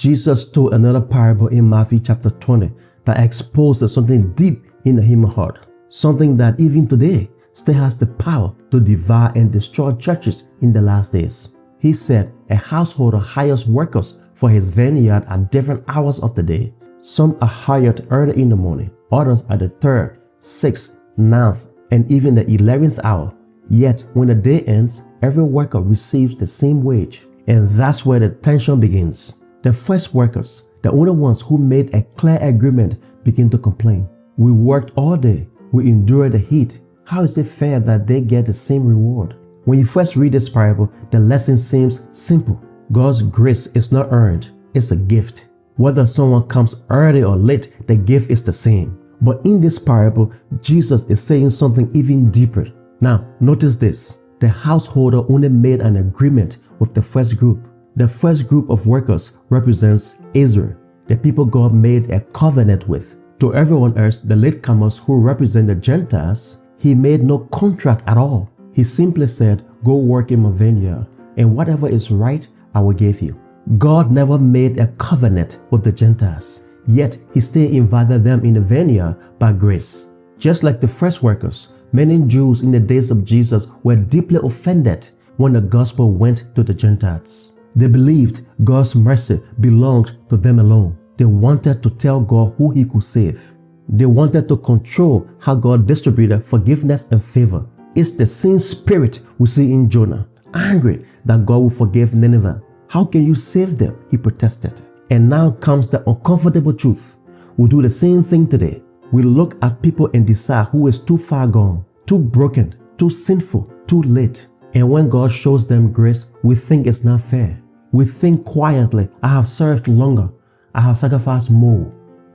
Jesus told another parable in Matthew chapter 20 that exposes something deep in the human heart, something that even today still has the power to devour and destroy churches in the last days. He said a householder hires workers for his vineyard at different hours of the day. Some are hired early in the morning, others at the 3rd, 6th, 9th, and even the 11th hour. Yet when the day ends, every worker receives the same wage. And that's where the tension begins. The first workers, the only ones who made a clear agreement, begin to complain. We worked all day. We endured the heat. How is it fair that they get the same reward? When you first read this parable, the lesson seems simple. God's grace is not earned. It's a gift. Whether someone comes early or late, the gift is the same. But in this parable, Jesus is saying something even deeper. Now, notice this. The householder only made an agreement with the first group. The first group of workers represents Israel, the people God made a covenant with. To everyone else, the latecomers who represent the Gentiles, he made no contract at all. He simply said, go work in my vineyard, and whatever is right, I will give you. God never made a covenant with the Gentiles, yet he still invited them in the vineyard by grace. Just like the first workers, many Jews in the days of Jesus were deeply offended when the gospel went to the Gentiles. They believed God's mercy belonged to them alone. They wanted to tell God who he could save. They wanted to control how God distributed forgiveness and favor. It's the same spirit we see in Jonah, angry that God will forgive Nineveh. How can you save them? He protested. And now comes the uncomfortable truth. We do the same thing today. We look at people and decide who is too far gone, too broken, too sinful, too late. And when God shows them grace, we think it's not fair. We think quietly, I have served longer. I have sacrificed more.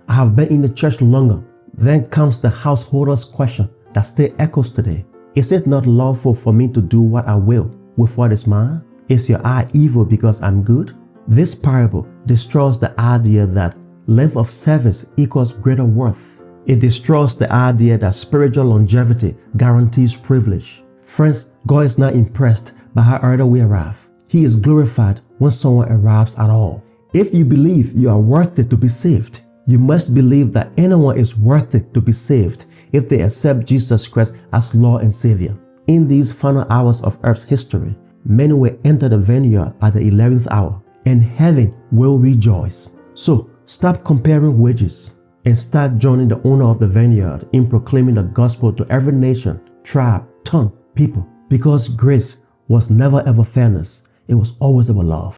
I have been in the church longer. Then comes the householder's question that still echoes today. Is it not lawful for me to do what I will with what is mine? Is your eye evil because I'm good? This parable destroys the idea that length of service equals greater worth. It destroys the idea that spiritual longevity guarantees privilege. Friends, God is not impressed by how early we arrive. He is glorified when someone arrives at all. If you believe you are worthy to be saved, you must believe that anyone is worthy to be saved if they accept Jesus Christ as Lord and Savior. In these final hours of earth's history, many will enter the vineyard at the 11th hour, and heaven will rejoice. So stop comparing wages and start joining the owner of the vineyard in proclaiming the gospel to every nation, tribe, tongue, people. Because grace was never ever fairness. It was always about love.